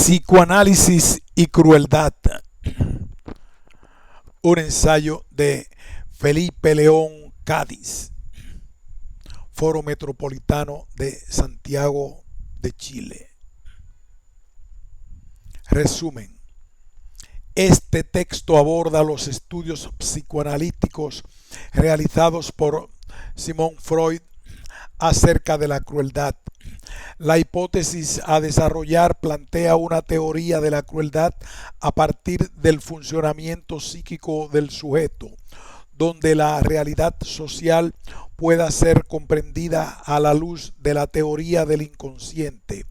Psicoanálisis y crueldad. Un ensayo de Felipe León Cádiz, Foro Metropolitano de Santiago de Chile. Resumen. Este texto aborda los estudios psicoanalíticos realizados por Sigmund Freud acerca de la crueldad. La hipótesis a desarrollar plantea una teoría de la crueldad a partir del funcionamiento psíquico del sujeto, donde la realidad social pueda ser comprendida a la luz de la teoría del inconsciente.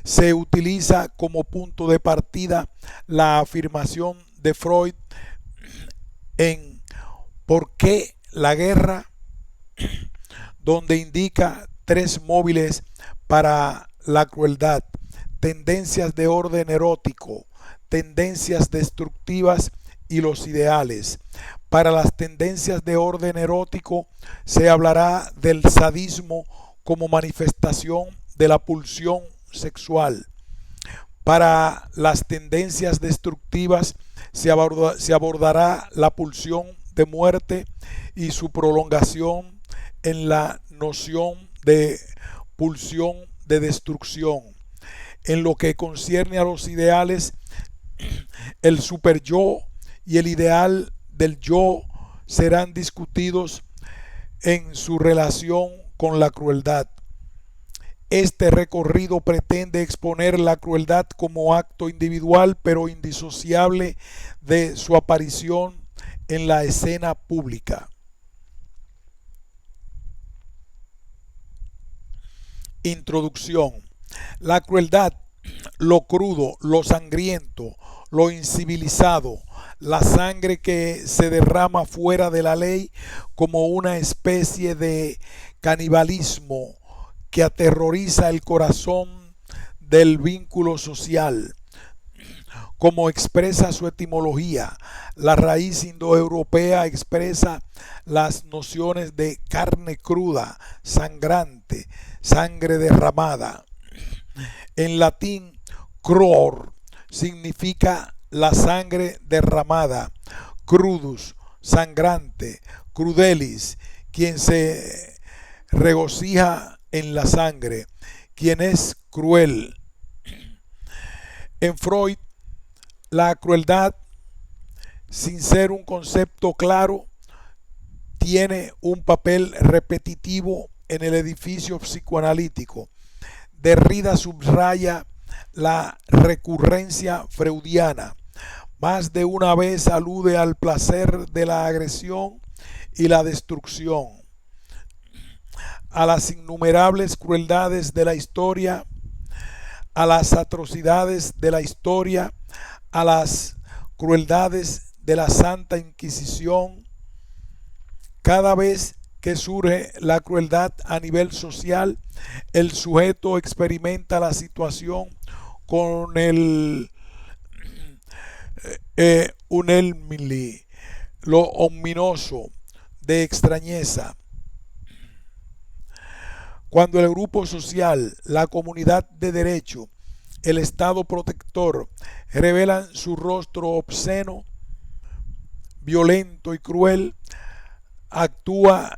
Se utiliza como punto de partida la afirmación de Freud en ¿Por qué la guerra?, donde indica tres móviles para la crueldad: tendencias de orden erótico, tendencias destructivas y los ideales. Para las tendencias de orden erótico se hablará del sadismo como manifestación de la pulsión sexual. Para las tendencias destructivas se abordará la pulsión de muerte y su prolongación en la noción de pulsión de destrucción. En lo que concierne a los ideales, el superyo y el ideal del yo serán discutidos en su relación con la crueldad. Este recorrido pretende exponer la crueldad como acto individual pero indisociable de su aparición en la escena pública. Introducción. La crueldad, lo crudo, lo sangriento, lo incivilizado, la sangre que se derrama fuera de la ley como una especie de canibalismo que aterroriza el corazón del vínculo social. Como expresa su etimología, la raíz indoeuropea expresa las nociones de carne cruda, sangrante, sangre derramada. En latín, cror significa la sangre derramada, crudus, sangrante, crudelis, quien se regocija en la sangre, quien es cruel. En Freud, la crueldad, sin ser un concepto claro, tiene un papel repetitivo en el edificio psicoanalítico. Derrida subraya la recurrencia freudiana. Más de una vez alude al placer de la agresión y la destrucción, a las innumerables crueldades de la historia, a las atrocidades de la historia, a las crueldades de la Santa Inquisición. Cada vez que surge la crueldad a nivel social, el sujeto experimenta la situación con el unelmili, lo ominoso de extrañeza. Cuando el grupo social, la comunidad de derecho, el Estado protector revelan su rostro obsceno, violento y cruel, actúa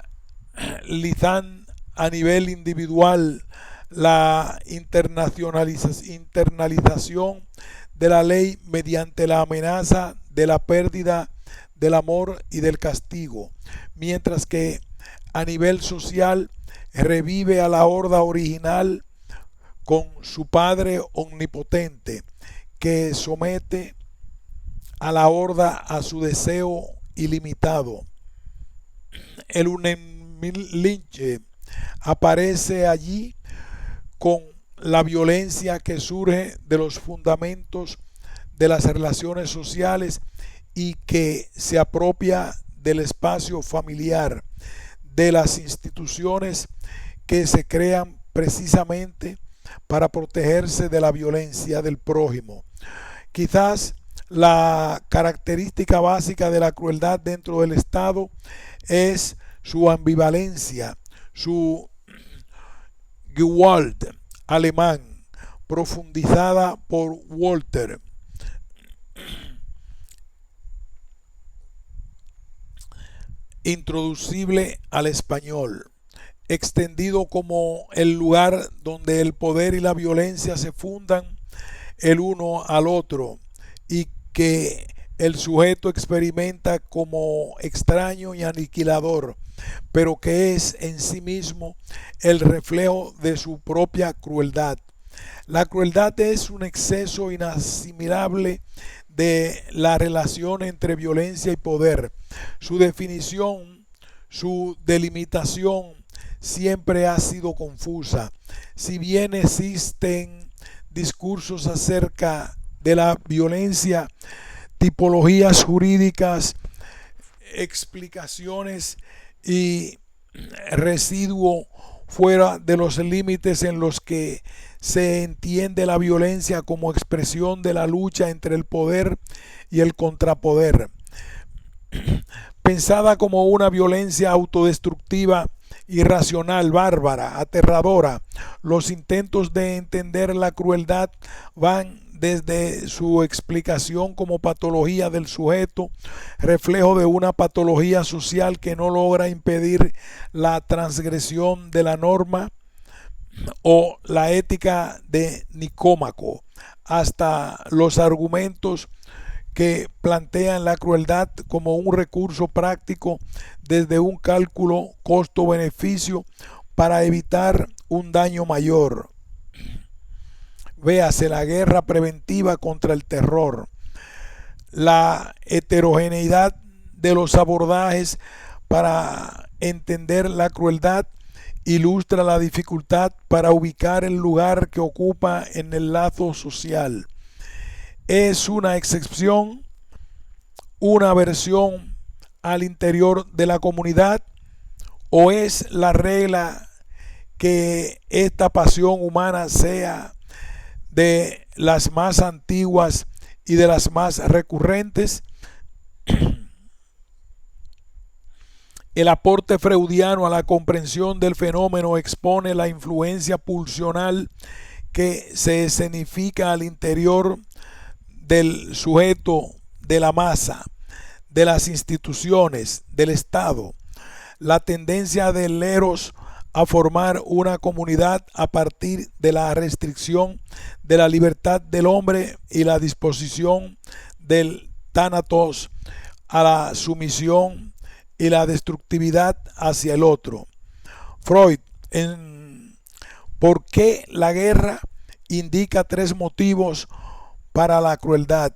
Lizán a nivel individual la internalización de la ley mediante la amenaza de la pérdida del amor y del castigo, mientras que a nivel social revive a la horda original con su padre omnipotente, que somete a la horda a su deseo ilimitado. El unelmliche aparece allí con la violencia que surge de los fundamentos de las relaciones sociales y que se apropia del espacio familiar, de las instituciones que se crean precisamente para protegerse de la violencia del prójimo. Quizás la característica básica de la crueldad dentro del Estado es su ambivalencia, su Gewalt alemán, profundizada por Walter, intraducible al español, extendido como el lugar donde el poder y la violencia se fundan el uno al otro y que el sujeto experimenta como extraño y aniquilador, pero que es en sí mismo el reflejo de su propia crueldad. La crueldad es un exceso inasimilable de la relación entre violencia y poder. Su definición, su delimitación siempre ha sido confusa. Si bien existen discursos acerca de la violencia, tipologías jurídicas, explicaciones y residuo fuera de los límites en los que se entiende la violencia como expresión de la lucha entre el poder y el contrapoder. Pensada como una violencia autodestructiva, irracional, bárbara, aterradora, los intentos de entender la crueldad van desde su explicación como patología del sujeto, reflejo de una patología social que no logra impedir la transgresión de la norma, o la ética de Nicómaco, hasta los argumentos que plantean la crueldad como un recurso práctico desde un cálculo costo-beneficio para evitar un daño mayor. Véase la guerra preventiva contra el terror. La heterogeneidad de los abordajes para entender la crueldad ilustra la dificultad para ubicar el lugar que ocupa en el lazo social. Es una excepción, una versión al interior de la comunidad, o es la regla que esta pasión humana sea de las más antiguas y de las más recurrentes. El aporte freudiano a la comprensión del fenómeno expone la influencia pulsional que se escenifica al interior del sujeto, de la masa, de las instituciones, del Estado, la tendencia del eros a formar una comunidad a partir de la restricción de la libertad del hombre y la disposición del tánatos a la sumisión y la destructividad hacia el otro. Freud, en ¿Por qué la guerra?, indica tres motivos para la crueldad: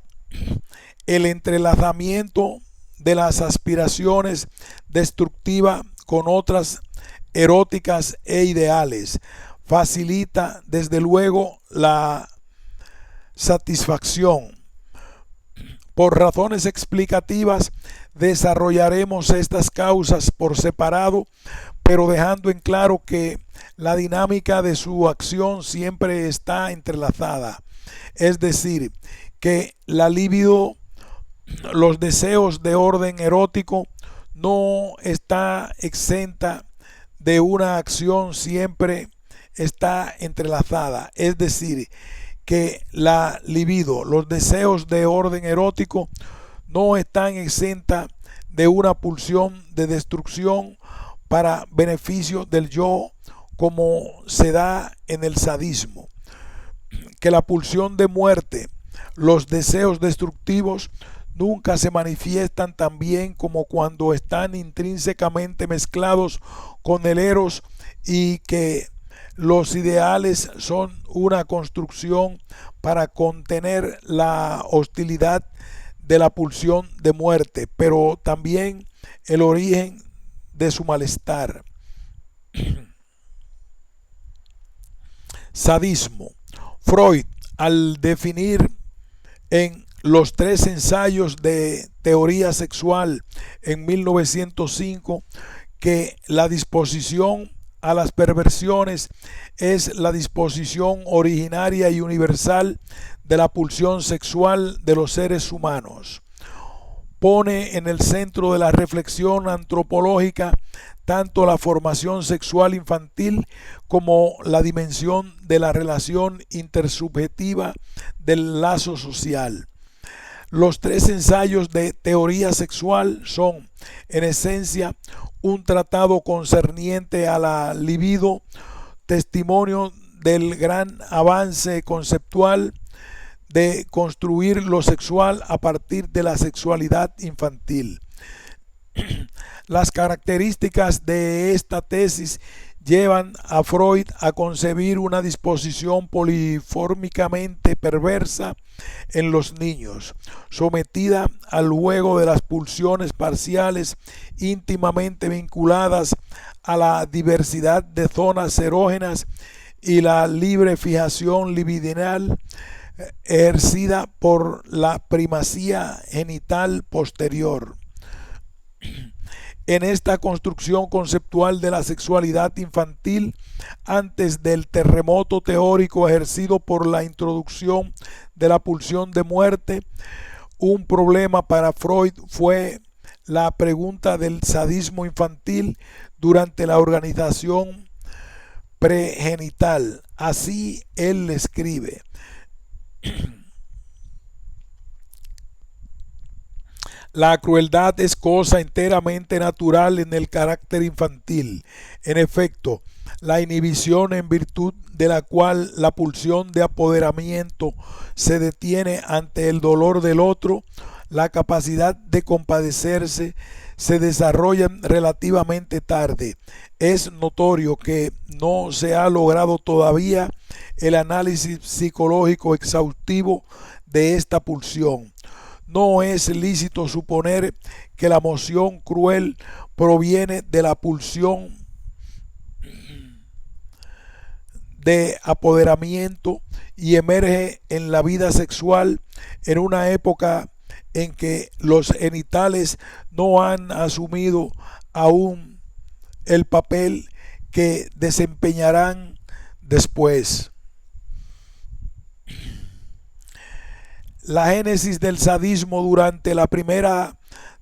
el entrelazamiento de las aspiraciones destructivas con otras eróticas e ideales, facilita desde luego la satisfacción. Por razones explicativas desarrollaremos estas causas por separado, pero dejando en claro que la dinámica de su acción siempre está entrelazada. Es decir, que la libido, los deseos de orden erótico, no está exenta de una acción, siempre está entrelazada. Es decir, que la libido, los deseos de orden erótico, no están exentas de una pulsión de destrucción para beneficio del yo, como se da en el sadismo. Que la pulsión de muerte, los deseos destructivos, nunca se manifiestan tan bien como cuando están intrínsecamente mezclados con el eros, y que los ideales son una construcción para contener la hostilidad de la pulsión de muerte, pero también el origen de su malestar. Sadismo. Freud, al definir en los tres ensayos de teoría sexual en 1905 que la disposición a las perversiones es la disposición originaria y universal de la pulsión sexual de los seres humanos, pone en el centro de la reflexión antropológica tanto la formación sexual infantil como la dimensión de la relación intersubjetiva del lazo social. Los tres ensayos de teoría sexual son, en esencia, un tratado concerniente a la libido, testimonio del gran avance conceptual de construir lo sexual a partir de la sexualidad infantil. Las características de esta tesis llevan a Freud a concebir una disposición polifórmicamente perversa en los niños, sometida al juego de las pulsiones parciales íntimamente vinculadas a la diversidad de zonas erógenas y la libre fijación libidinal ejercida por la primacía genital posterior. En esta construcción conceptual de la sexualidad infantil, antes del terremoto teórico ejercido por la introducción de la pulsión de muerte, un problema para Freud fue la pregunta del sadismo infantil durante la organización pregenital. Así él escribe: la crueldad es cosa enteramente natural en el carácter infantil. En efecto, la inhibición en virtud de la cual la pulsión de apoderamiento se detiene ante el dolor del otro, la capacidad de compadecerse, se desarrollan relativamente tarde. Es notorio que no se ha logrado todavía el análisis psicológico exhaustivo de esta pulsión. No es lícito suponer que la emoción cruel proviene de la pulsión de apoderamiento y emerge en la vida sexual en una época en que los genitales no han asumido aún el papel que desempeñarán después. La génesis del sadismo durante la primera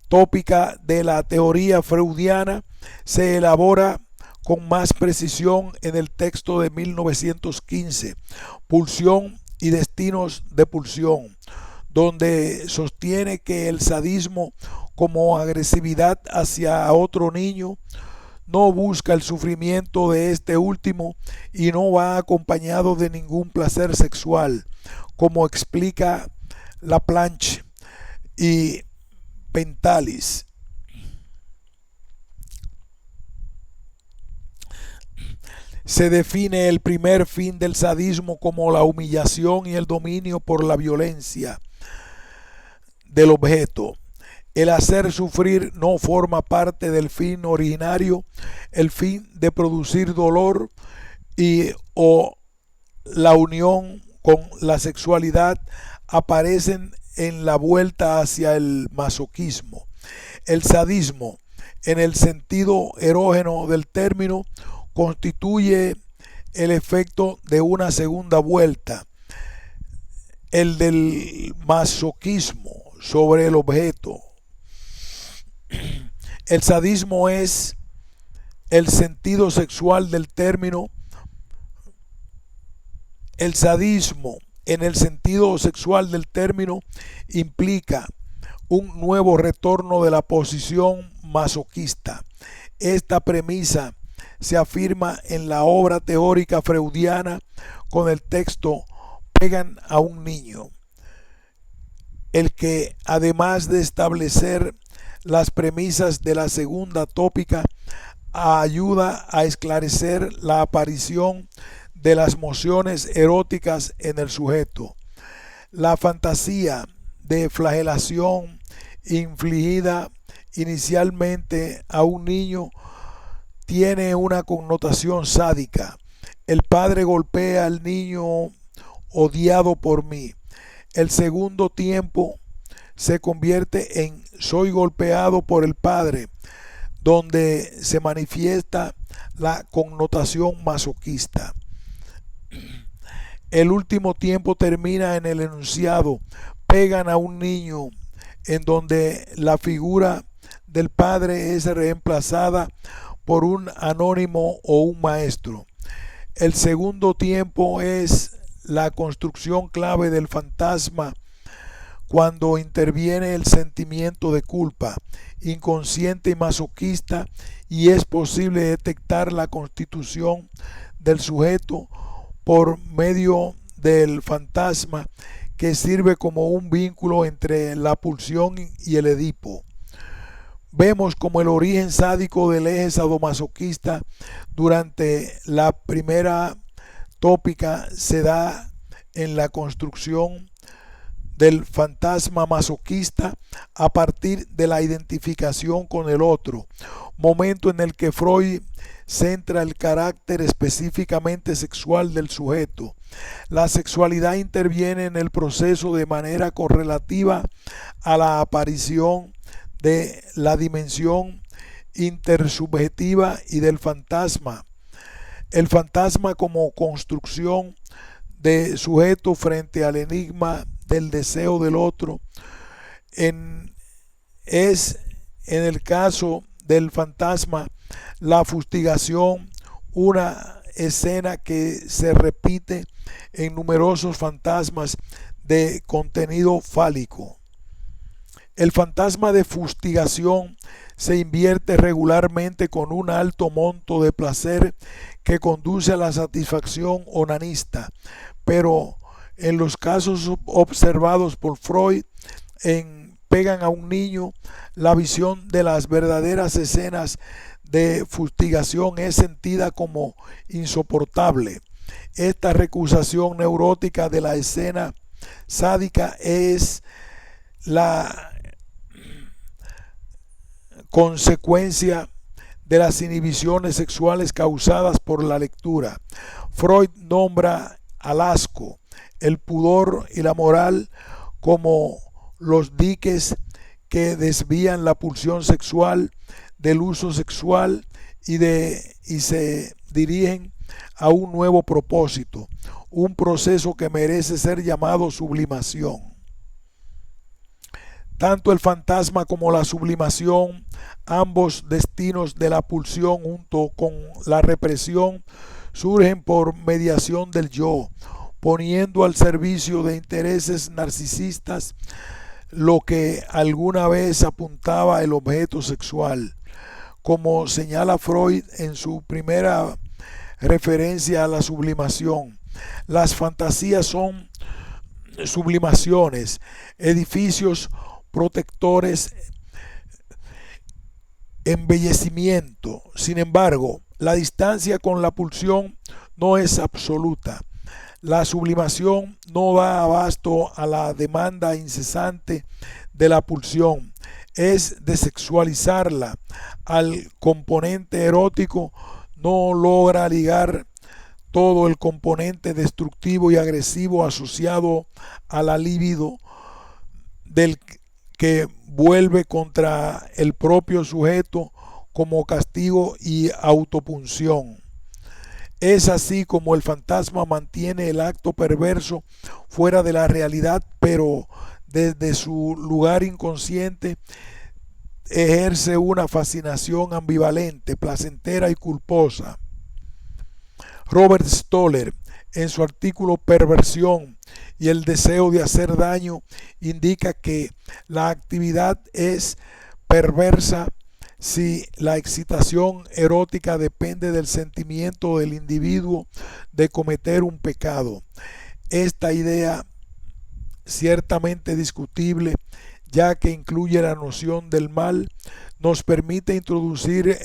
tópica de la teoría freudiana se elabora con más precisión en el texto de 1915, Pulsión y destinos de pulsión, donde sostiene que el sadismo como agresividad hacia otro niño no busca el sufrimiento de este último y no va acompañado de ningún placer sexual, como explica Laplanche y Pentalis. Se define el primer fin del sadismo como la humillación y el dominio por la violencia del objeto. El hacer sufrir no forma parte del fin originario, el fin de producir dolor y o la unión con la sexualidad aparecen en la vuelta hacia el masoquismo. El sadismo, en el sentido erógeno del término, constituye el efecto de una segunda vuelta, el del masoquismo sobre el objeto. El sadismo es el sentido sexual del término. El sadismo, en el sentido sexual del término, implica un nuevo retorno de la posición masoquista. Esta premisa se afirma en la obra teórica freudiana con el texto Pegan a un niño, el que, además de establecer las premisas de la segunda tópica, ayuda a esclarecer la aparición de las mociones eróticas en el sujeto. La fantasía de flagelación infligida inicialmente a un niño tiene una connotación sádica. El padre golpea al niño odiado por mí. El segundo tiempo se convierte en soy golpeado por el padre, donde se manifiesta la connotación masoquista. El último tiempo termina en el enunciado pegan a un niño, en donde la figura del padre es reemplazada por un anónimo o un maestro. El segundo tiempo es la construcción clave del fantasma cuando interviene el sentimiento de culpa, inconsciente y masoquista, y es posible detectar la constitución del sujeto por medio del fantasma, que sirve como un vínculo entre la pulsión y el Edipo. Vemos como el origen sádico del eje sadomasoquista durante la primera tópica se da en la construcción del fantasma masoquista a partir de la identificación con el otro, momento en el que Freud centra el carácter específicamente sexual del sujeto. La sexualidad interviene en el proceso de manera correlativa a la aparición de la dimensión intersubjetiva y del fantasma. El fantasma como construcción de sujeto frente al enigma del deseo del otro es, en el caso del fantasma, la fustigación, una escena que se repite en numerosos fantasmas de contenido fálico. El fantasma de fustigación se invierte regularmente con un alto monto de placer que conduce a la satisfacción onanista, pero en los casos observados por Freud pegan a un niño, la visión de las verdaderas escenas de fustigación es sentida como insoportable. Esta recusación neurótica de la escena sádica es la consecuencia de las inhibiciones sexuales causadas por la lectura. Freud nombra al asco, el pudor y la moral como los diques que desvían la pulsión sexual del uso sexual y se dirigen a un nuevo propósito, un proceso que merece ser llamado sublimación. Tanto el fantasma como la sublimación, ambos destinos de la pulsión junto con la represión, surgen por mediación del yo, poniendo al servicio de intereses narcisistas lo que alguna vez apuntaba el objeto sexual. Como señala Freud en su primera referencia a la sublimación, las fantasías son sublimaciones, edificios protectores, embellecimiento. Sin embargo, la distancia con la pulsión no es absoluta. La sublimación no da abasto a la demanda incesante de la pulsión. Es desexualizarla al componente erótico, no logra ligar todo el componente destructivo y agresivo asociado a la libido, del que vuelve contra el propio sujeto como castigo y autopunción. Es así como el fantasma mantiene el acto perverso fuera de la realidad, pero desde su lugar inconsciente ejerce una fascinación ambivalente, placentera y culposa. Robert Stoller, en su artículo Perversión y el deseo de hacer daño, indica que la actividad es perversa si la excitación erótica depende del sentimiento del individuo de cometer un pecado. Esta idea, ciertamente discutible, ya que incluye la noción del mal, nos permite introducir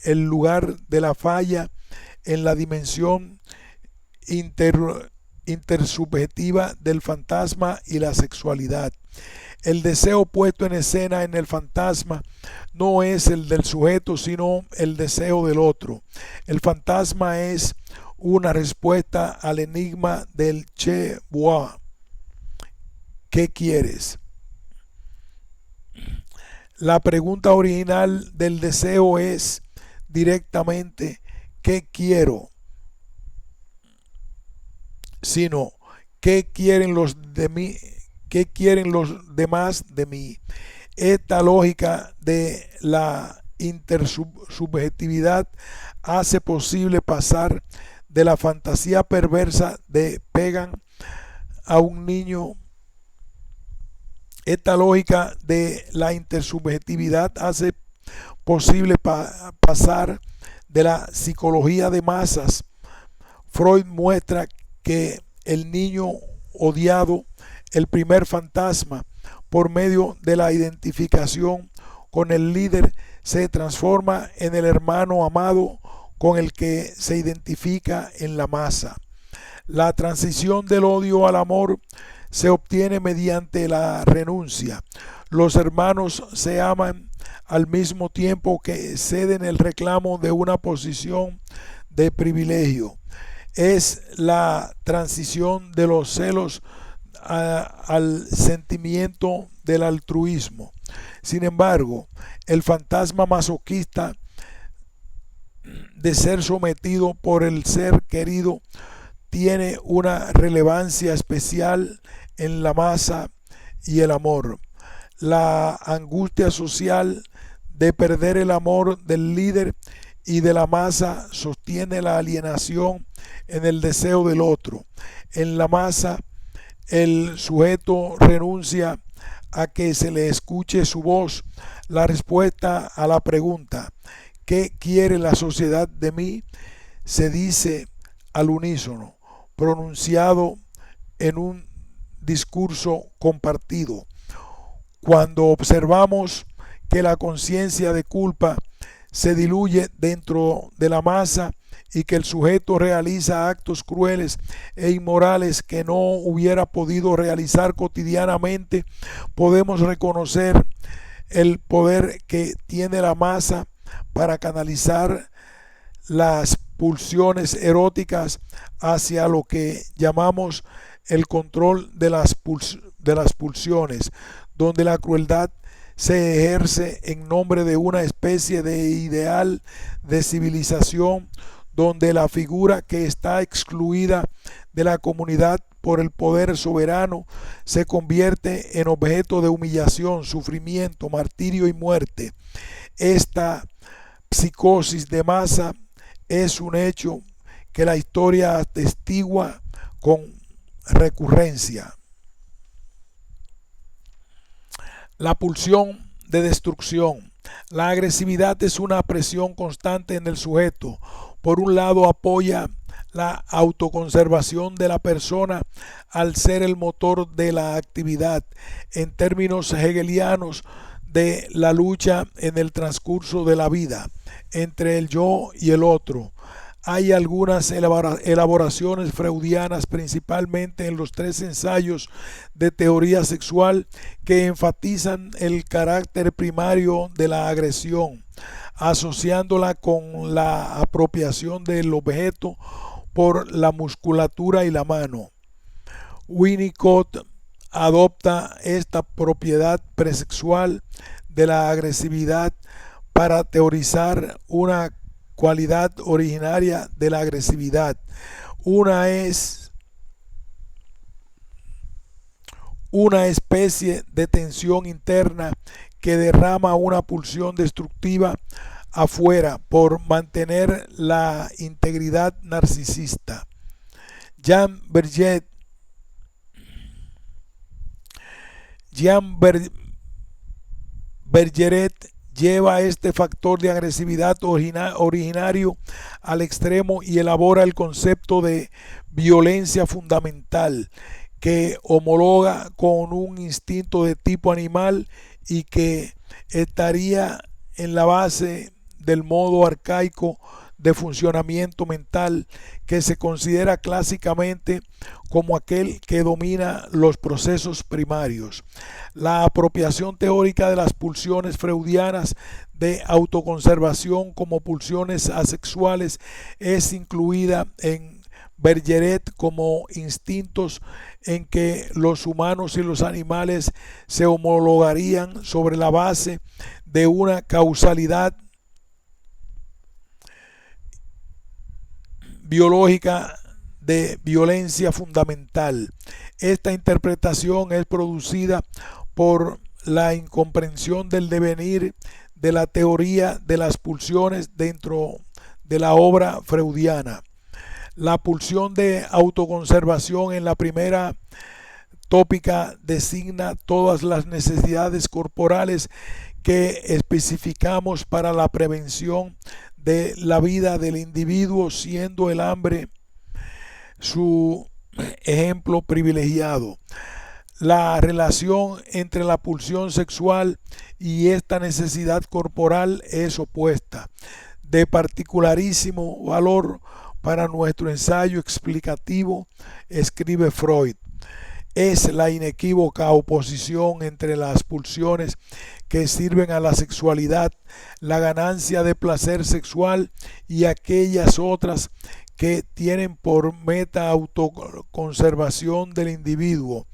el lugar de la falla en la dimensión intersubjetiva del fantasma y la sexualidad. El deseo puesto en escena en el fantasma no es el del sujeto, sino el deseo del otro. El fantasma es una respuesta al enigma del Che Bois. ¿Qué quieres? La pregunta original del deseo es directamente ¿qué quiero? Sino ¿qué quieren los de mí? ¿Qué quieren los demás de mí? Esta lógica de la intersubjetividad hace posible pasar de la fantasía perversa de Pagan a un niño. Esta lógica de la intersubjetividad hace posible pasar de la psicología de masas. Freud muestra que el niño odiado, el primer fantasma, por medio de la identificación con el líder, se transforma en el hermano amado con el que se identifica en la masa. La transición del odio al amor se obtiene mediante la renuncia. Los hermanos se aman al mismo tiempo que ceden el reclamo de una posición de privilegio. Es la transición de los celos al sentimiento del altruismo. Sin embargo, el fantasma masoquista de ser sometido por el ser querido tiene una relevancia especial en la masa y el amor. La angustia social de perder el amor del líder y de la masa sostiene la alienación en el deseo del otro. En la masa, el sujeto renuncia a que se le escuche su voz. La respuesta a la pregunta ¿qué quiere la sociedad de mí? Se dice al unísono, pronunciado en un discurso compartido. Cuando observamos que la conciencia de culpa se diluye dentro de la masa y que el sujeto realiza actos crueles e inmorales que no hubiera podido realizar cotidianamente, podemos reconocer el poder que tiene la masa para canalizar las pulsiones eróticas hacia lo que llamamos el control de las pulsiones, donde la crueldad se ejerce en nombre de una especie de ideal de civilización, donde la figura que está excluida de la comunidad por el poder soberano se convierte en objeto de humillación, sufrimiento, martirio y muerte. Esta psicosis de masa es un hecho que la historia atestigua con recurrencia. La pulsión de destrucción. La agresividad es una presión constante en el sujeto. Por un lado, apoya la autoconservación de la persona al ser el motor de la actividad. En términos hegelianos, de la lucha en el transcurso de la vida entre el yo y el otro. Hay algunas elaboraciones freudianas, principalmente en los 3 ensayos de teoría sexual, que enfatizan el carácter primario de la agresión, asociándola con la apropiación del objeto por la musculatura y la mano. Winnicott adopta esta propiedad presexual de la agresividad para teorizar una cualidad originaria de la agresividad. Una es una especie de tensión interna que derrama una pulsión destructiva afuera por mantener la integridad narcisista. Jean Bergeret lleva este factor de agresividad originario al extremo y elabora el concepto de violencia fundamental, que homologa con un instinto de tipo animal y que estaría en la base del modo arcaico de funcionamiento mental que se considera clásicamente como aquel que domina los procesos primarios. La apropiación teórica de las pulsiones freudianas de autoconservación como pulsiones asexuales es incluida en Bergeret como instintos en que los humanos y los animales se homologarían sobre la base de una causalidad biológica de violencia fundamental. Esta interpretación es producida por la incomprensión del devenir de la teoría de las pulsiones dentro de la obra freudiana. La pulsión de autoconservación en la primera tópica designa todas las necesidades corporales que especificamos para la prevención de la vida del individuo, siendo el hambre su ejemplo privilegiado. La relación entre la pulsión sexual y esta necesidad corporal es opuesta. De particularísimo valor para nuestro ensayo explicativo, escribe Freud, es la inequívoca oposición entre las pulsiones que sirven a la sexualidad, la ganancia de placer sexual, y aquellas otras que tienen por meta autoconservación del individuo.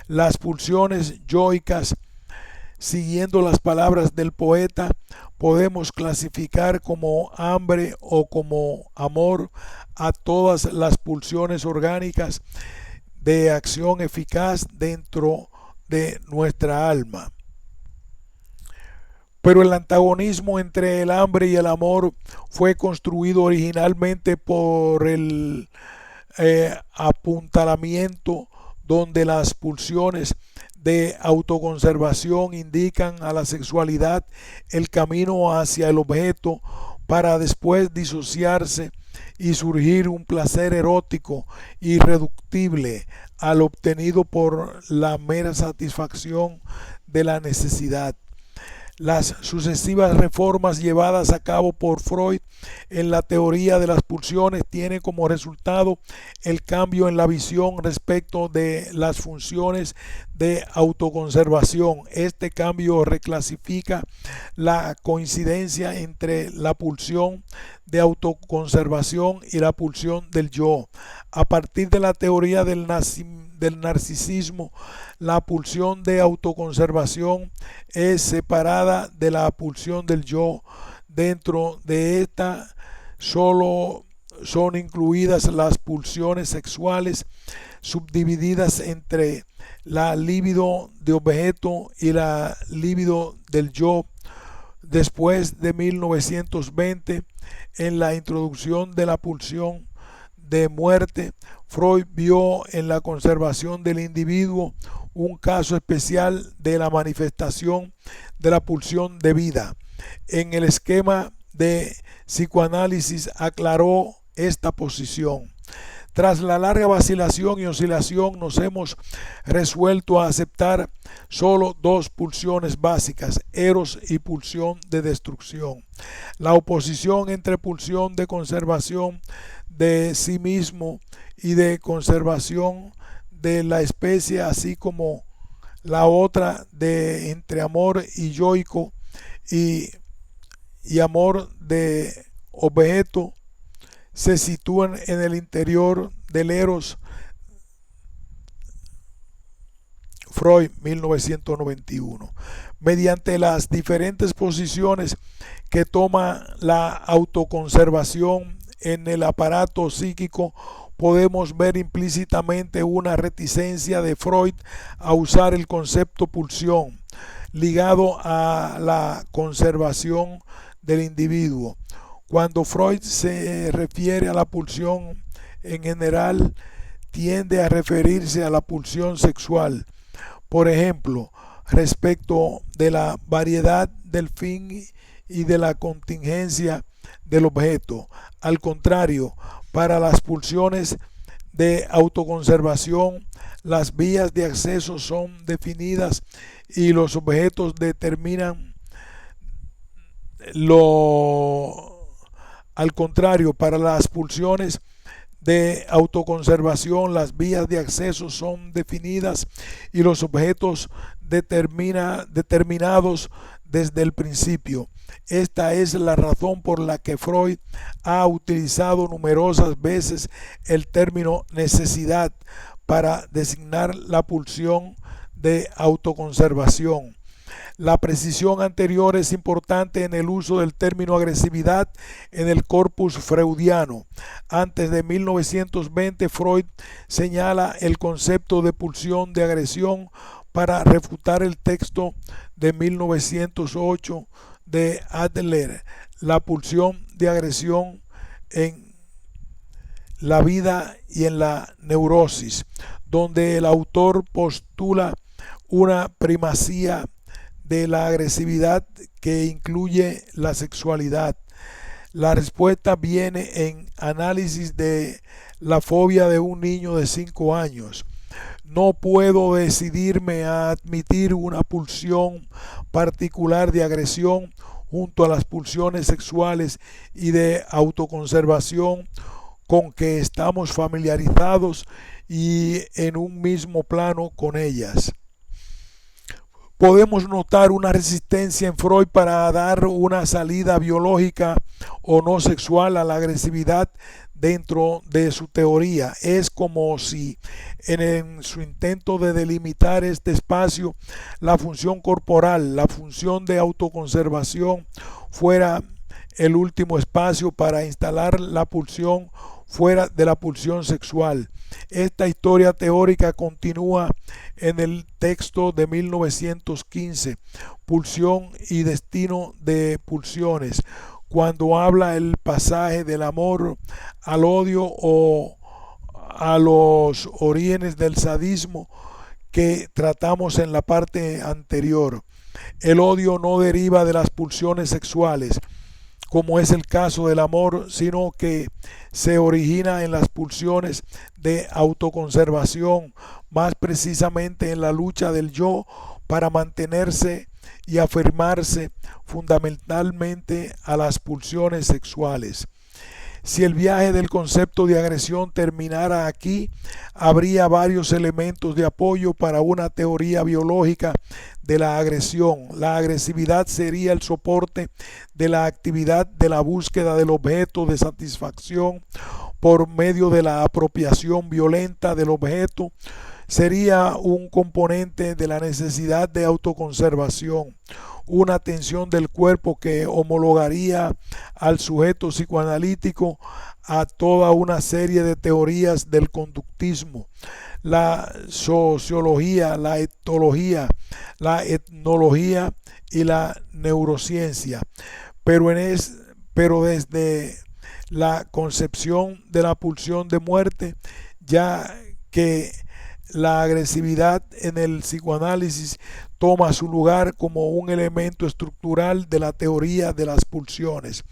Las pulsiones yoicas, siguiendo las palabras del poeta, podemos clasificar como hambre o como amor a todas las pulsiones orgánicas de acción eficaz dentro de nuestra alma. Pero el antagonismo entre el hambre y el amor fue construido originalmente por el apuntalamiento, donde las pulsiones de autoconservación indican a la sexualidad el camino hacia el objeto para después disociarse y surgir un placer erótico irreductible al obtenido por la mera satisfacción de la necesidad. Las sucesivas reformas llevadas a cabo por Freud en la teoría de las pulsiones tienen como resultado el cambio en la visión respecto de las funciones de autoconservación. Este cambio reclasifica la coincidencia entre la pulsión de autoconservación y la pulsión del yo. A partir de la teoría del narcisismo, la pulsión de autoconservación es separada de la pulsión del yo. Dentro de esta solo son incluidas las pulsiones sexuales, subdivididas entre la libido de objeto y la libido del yo. Después de 1920, en la introducción de la pulsión de muerte, Freud vio en la conservación del individuo un caso especial de la manifestación de la pulsión de vida. En el esquema de psicoanálisis aclaró esta posición. Tras la larga vacilación y oscilación, nos hemos resuelto a aceptar solo dos pulsiones básicas, eros y pulsión de destrucción. La oposición entre pulsión de conservación de sí mismo y de conservación de la especie, así como la otra de entre amor y yoico y amor de objeto, se sitúan en el interior del eros. Freud, 1991. Mediante las diferentes posiciones que toma la autoconservación en el aparato psíquico, podemos ver implícitamente una reticencia de Freud a usar el concepto pulsión ligado a la conservación del individuo. Cuando Freud se refiere a la pulsión en general, tiende a referirse a la pulsión sexual. Por ejemplo, respecto de la variedad del fin y de la contingencia del objeto. Al contrario, para las pulsiones de autoconservación, las vías de acceso son definidas y los objetos determinan Al contrario, para las pulsiones de autoconservación, las vías de acceso son definidas y los objetos determinados desde el principio. Esta es la razón por la que Freud ha utilizado numerosas veces el término necesidad para designar la pulsión de autoconservación. La precisión anterior es importante en el uso del término agresividad en el corpus freudiano. Antes de 1920, Freud señala el concepto de pulsión de agresión para refutar el texto de 1908 de Adler, la pulsión de agresión en la vida y en la neurosis, donde el autor postula una primacía de la agresividad que incluye la sexualidad. La respuesta viene en análisis de la fobia de un niño de 5 años. No puedo decidirme a admitir una pulsión particular de agresión junto a las pulsiones sexuales y de autoconservación con que estamos familiarizados y en un mismo plano con ellas. Podemos notar una resistencia en Freud para dar una salida biológica o no sexual a la agresividad dentro de su teoría. Es como si en su intento de delimitar este espacio, la función corporal, la función de autoconservación, fuera el último espacio para instalar la pulsión fuera de la pulsión sexual. Esta historia teórica continúa en el texto de 1915, Pulsión y destino de pulsiones, cuando habla el pasaje del amor al odio o a los orígenes del sadismo que tratamos en la parte anterior. El odio no deriva de las pulsiones sexuales, como es el caso del amor, sino que se origina en las pulsiones de autoconservación, más precisamente en la lucha del yo para mantenerse y afirmarse, fundamentalmente a las pulsiones sexuales. Si el viaje del concepto de agresión terminara aquí, habría varios elementos de apoyo para una teoría biológica de la agresión. La agresividad sería el soporte de la actividad de la búsqueda del objeto de satisfacción por medio de la apropiación violenta del objeto. Sería un componente de la necesidad de autoconservación, una tensión del cuerpo que homologaría al sujeto psicoanalítico a toda una serie de teorías del conductismo, la sociología, la etología, la etnología y la neurociencia. Pero desde la concepción de la pulsión de muerte, ya que la agresividad en el psicoanálisis toma su lugar como un elemento estructural de la teoría de las pulsiones,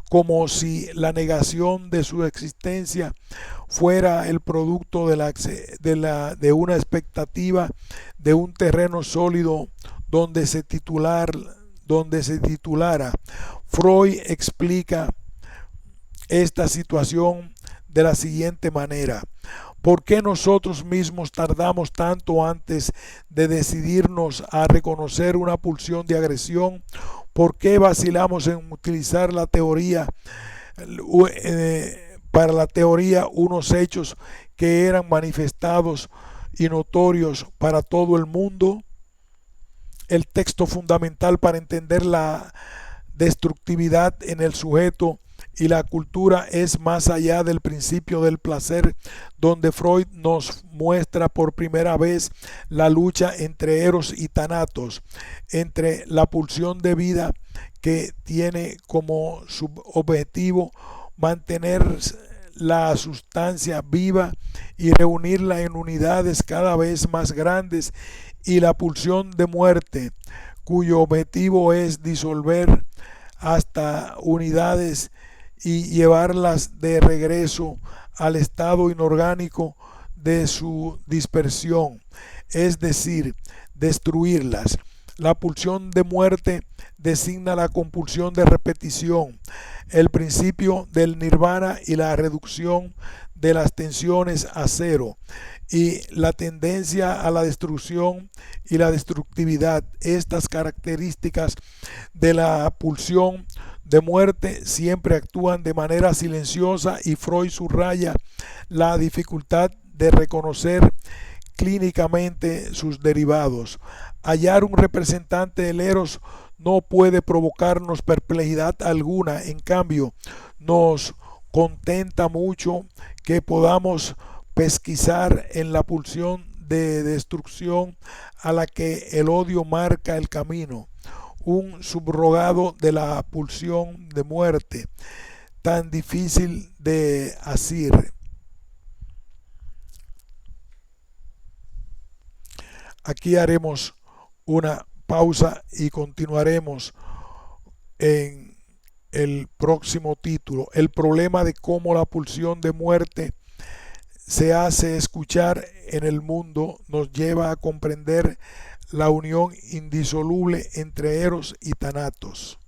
como si la negación de su existencia fuera el producto de una expectativa de un terreno sólido donde se titulara. Freud explica esta situación de la siguiente manera: ¿por qué nosotros mismos tardamos tanto antes de decidirnos a reconocer una pulsión de agresión? ¿Por qué vacilamos en utilizar la teoría para la teoría unos hechos que eran manifestados y notorios para todo el mundo? El texto fundamental para entender la destructividad en el sujeto y la cultura es Más allá del principio del placer, donde Freud nos muestra por primera vez la lucha entre Eros y Thanatos, entre la pulsión de vida que tiene como objetivo mantener la sustancia viva y reunirla en unidades cada vez más grandes, y la pulsión de muerte, cuyo objetivo es disolver hasta unidades y llevarlas de regreso al estado inorgánico de su dispersión, es decir, destruirlas. La pulsión de muerte designa la compulsión de repetición, el principio del nirvana y la reducción de las tensiones a cero, y la tendencia a la destrucción y la destructividad. Estas características de la pulsión de muerte siempre actúan de manera silenciosa, y Freud subraya la dificultad de reconocer clínicamente sus derivados. Hallar un representante del Eros no puede provocarnos perplejidad alguna, en cambio, nos contenta mucho que podamos pesquisar en la pulsión de destrucción a la que el odio marca el camino, un subrogado de la pulsión de muerte, tan difícil de asir. Aquí haremos una pausa y continuaremos en el próximo título, el problema de cómo la pulsión de muerte se hace escuchar en el mundo nos lleva a comprender la unión indisoluble entre Eros y Thanatos.